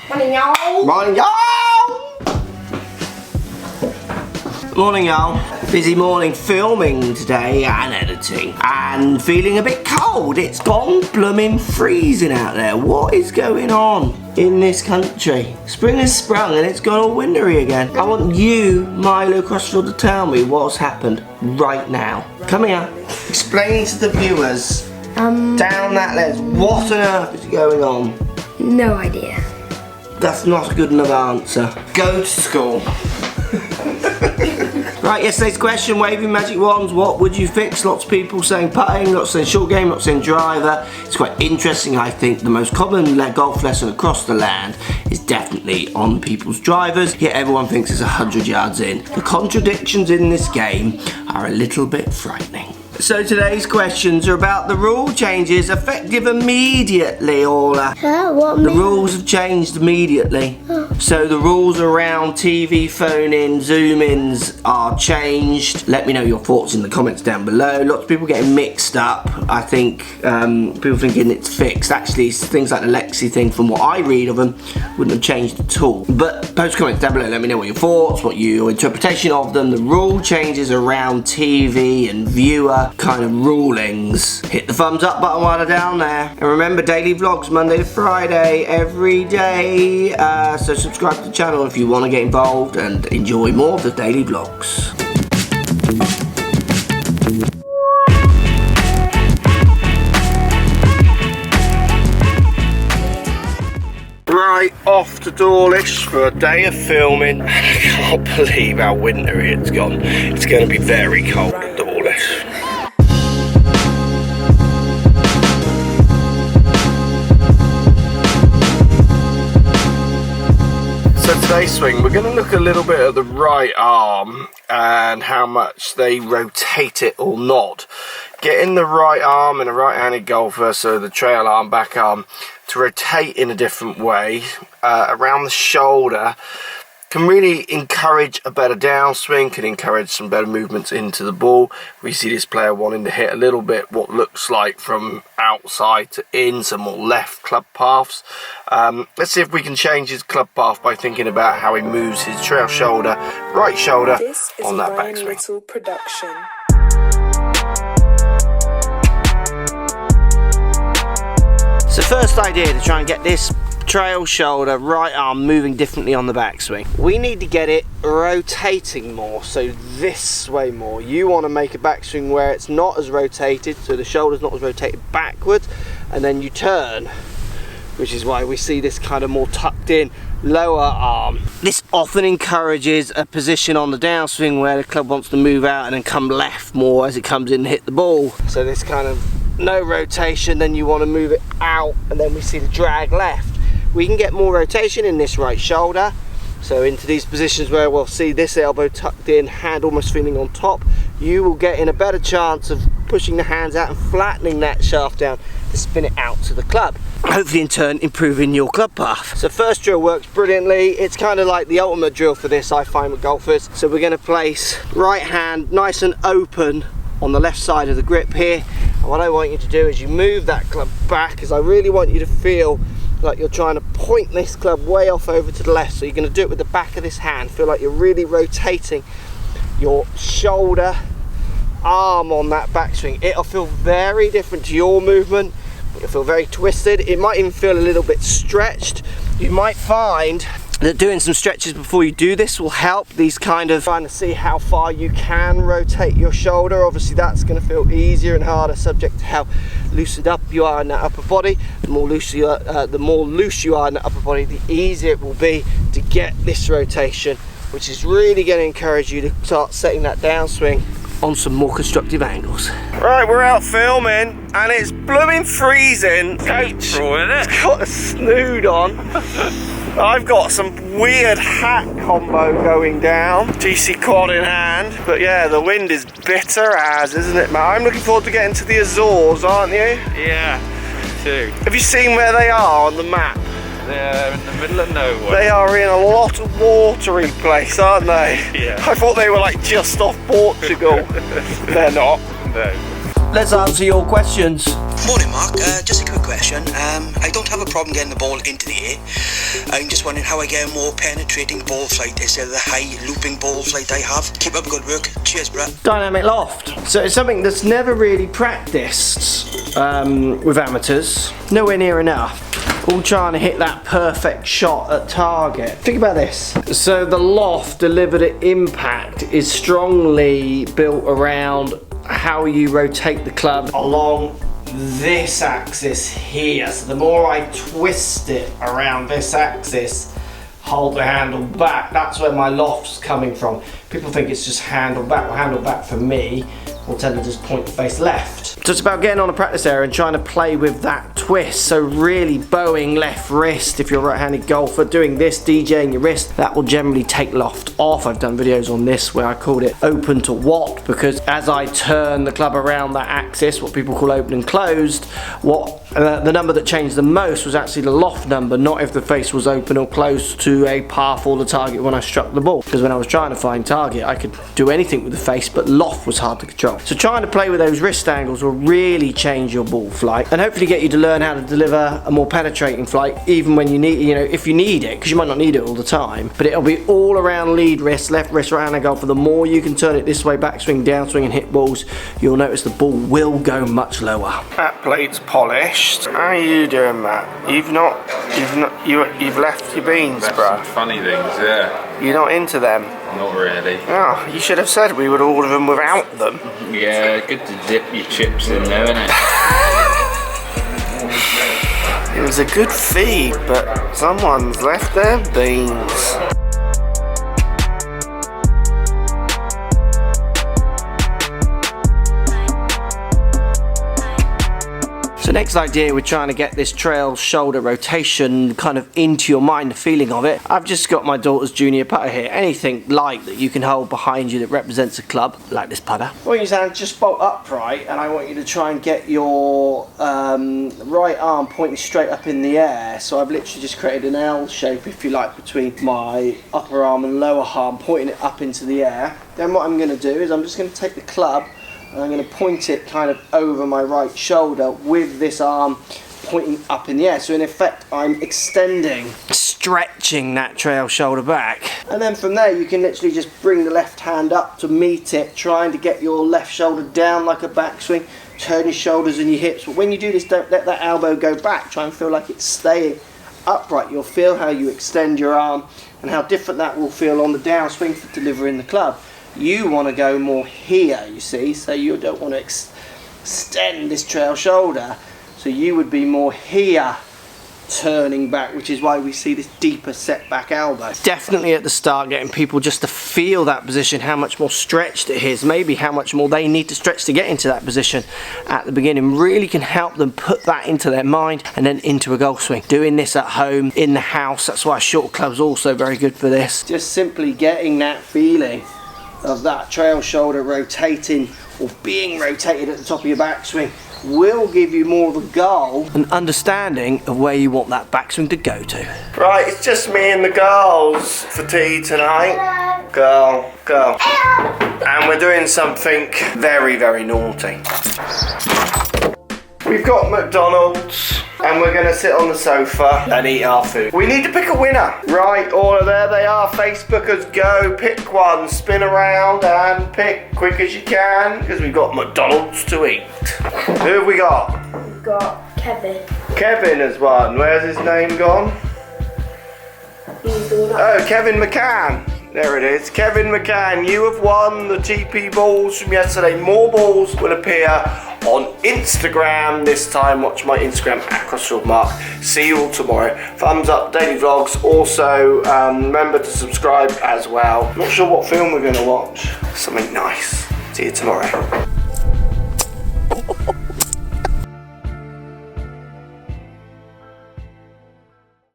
Morning, y'all. Morning, y'all. Morning, y'all. Busy morning filming today and editing and feeling a bit cold. It's gone blooming freezing out there. What is going on in this country? Spring has sprung and it's gone all wintry again. I want you, Mark Crossfield, to tell me what's happened right now. Come here. Explain to the viewers. Down that ledge. What on earth is going on? No idea. That's not a good enough answer. Go to school. Right, yesterday's question, waving magic wands, what would you fix? Lots of people saying putting, lots saying short game, lots saying driver. It's quite interesting, I think. The most common golf lesson across the land is definitely on people's drivers, yet everyone thinks it's 100 yards in. The contradictions in this game are a little bit frightening. So today's questions are about the rule changes effective immediately, Orla. What? The rules have changed immediately. So the rules around TV phone-in, zoom-ins are changed. Let me know your thoughts in the comments down below. Lots of people getting mixed up. I think people thinking it's fixed. Actually, things like the Lexi thing, from what I read of them, wouldn't have changed at all. But post comments down below. Let me know what your thoughts, what your interpretation of them. The rule changes around TV and viewer kind of rulings. Hit the thumbs up button while they're down there. And remember, daily vlogs Monday to Friday, every day. So subscribe to the channel if you want to get involved and enjoy more of the daily vlogs. Right, off to Dawlish for a day of filming. I can't believe how wintry it's gone. It's going to be very cold at Dawlish. So today's swing, we're going to look a little bit at the right arm and how much they rotate it or not. Getting the right arm and a right-handed golfer, so the trail arm, back arm, to rotate in a different way around the shoulder can really encourage a better downswing, can encourage some better movements into the ball. We see this player wanting to hit a little bit what looks like from outside to in, some more left club paths. Let's see if we can change his club path by thinking about how he moves his trail shoulder, right shoulder on that backswing. Production. So first idea to try and get this trail shoulder, right arm moving differently on the backswing. We need to get it rotating more, so this way more. You want to make a backswing where it's not as rotated, so the shoulder's not as rotated backwards, and then you turn, which is why we see this kind of more tucked in lower arm. This often encourages a position on the downswing where the club wants to move out and then come left more as it comes in and hit the ball. So this kind of no rotation, then you want to move it out, and then we see the drag left. We can get more rotation in this right shoulder, so into these positions where we'll see this elbow tucked in, hand almost feeling on top. You will get in a better chance of pushing the hands out and flattening that shaft down to spin it out to the club, hopefully in turn improving your club path. So first drill works brilliantly. It's kind of like the ultimate drill for this, I find, with golfers. So we're going to place right hand nice and open on the left side of the grip here, and what I want you to do is you move that club back, because I really want you to feel like you're trying to point this club way off over to the left. So you're going to do it with the back of this hand. Feel like you're really rotating your shoulder, arm on that backswing. It'll feel very different to your movement. It'll feel very twisted. It might even feel a little bit stretched. You might find that doing some stretches before you do this will help. These kind of trying to see how far you can rotate your shoulder. Obviously that's going to feel easier and harder subject to how loosened up you are in that upper body. The more loose you are in the upper body, the easier it will be to get this rotation, which is really going to encourage you to start setting that downswing on some more constructive angles. Right, we're out filming and it's blooming freezing. Coach has got a snood on. I've got some weird hat combo going down, GC quad in hand, but yeah, the wind is bitter as, isn't it, Matt? I'm looking forward to getting to the Azores, aren't you? Yeah, too. Have you seen where they are on the map? They're in the middle of nowhere. They are in a lot of watery place, aren't they? Yeah. I thought they were like just off Portugal. They're not. No. let's answer your questions. Morning, Mark. Just a quick question. I don't have a problem getting the ball into the air. I'm just wondering how I get a more penetrating ball flight instead of the high looping ball flight I have. Keep up the good work. Cheers, bruh. Dynamic loft. So it's something that's never really practiced with amateurs. Nowhere near enough. All trying to hit that perfect shot at target. Think about this. So the loft delivered at impact is strongly built around how you rotate the club along this axis here. So the more I twist it around this axis, hold the handle back, that's where my loft's coming from. People think it's just handle back. Well, handle back for me will tend to just point the face left. So it's about getting on a practice area and trying to play with that twist. So really bowing left wrist if you're a right-handed golfer, doing this, DJing your wrist, that will generally take loft off. I've done videos on this where I called it open to what, because as I turn the club around that axis, what people call open and closed, the number that changed the most was actually the loft number, not if the face was open or close to a path or the target when I struck the ball. Because when I was trying to find target, I could do anything with the face, but loft was hard to control. So trying to play with those wrist angles will really change your ball flight and hopefully get you to learn how to deliver a more penetrating flight, even when you need, if you need it, because you might not need it all the time. But it'll be all around lead wrist, left wrist, right-handed golfer. The more you can turn it this way, backswing, downswing, and hit balls, you'll notice the ball will go much lower. That plate's polished. How are you doing, Matt? You've left your beans, bruh. Funny things, yeah. You're not into them? Not really. Oh, you should have said we would order them without them. Yeah, good to dip your chips in there, isn't it? It was a good feed, but someone's left their beans. So next idea, we're trying to get this trail shoulder rotation kind of into your mind, the feeling of it. I've just got my daughter's junior putter here. Anything light that you can hold behind you that represents a club, like this putter. I want you to just bolt upright, and I want you to try and get your right arm pointing straight up in the air. So I've literally just created an L shape, if you like, between my upper arm and lower arm, pointing it up into the air. Then what I'm going to do is I'm just going to take the club and I'm going to point it kind of over my right shoulder with this arm pointing up in the air. So in effect, I'm extending, stretching that trail shoulder back. And then from there, you can literally just bring the left hand up to meet it, trying to get your left shoulder down like a backswing, turn your shoulders and your hips. But when you do this, don't let that elbow go back. Try and feel like it's staying upright. You'll feel how you extend your arm and how different that will feel on the downswing for delivering the club. You want to go more here, you see, so you don't want to extend this trail shoulder. So you would be more here, turning back, which is why we see this deeper set back elbow. Definitely at the start, getting people just to feel that position, how much more stretched it is, maybe how much more they need to stretch to get into that position at the beginning, really can help them put that into their mind and then into a golf swing. Doing this at home, in the house, that's why short club's also very good for this. Just simply getting that feeling of that trail shoulder rotating or being rotated at the top of your backswing will give you more of a goal, an understanding of where you want that backswing to go to. Right, it's just me and the girls for tea tonight. Girl. And we're doing something very, very naughty. We've got McDonald's and we're going to sit on the sofa and eat our food. We need to pick a winner. Right, all of there they are. Facebookers, go pick one, spin around and pick quick as you can, because we've got McDonald's to eat. Who have we got? We've got Kevin. Kevin has won. Where's his name gone? Oh, Kevin McCann. There it is. Kevin McCann, you have won the TP balls from yesterday. More balls will appear on Instagram this time. Watch my Instagram at Crossfield Mark. See you all tomorrow. Thumbs up, daily vlogs. Also, remember to subscribe as well. Not sure what film we're going to watch. Something nice. See you tomorrow.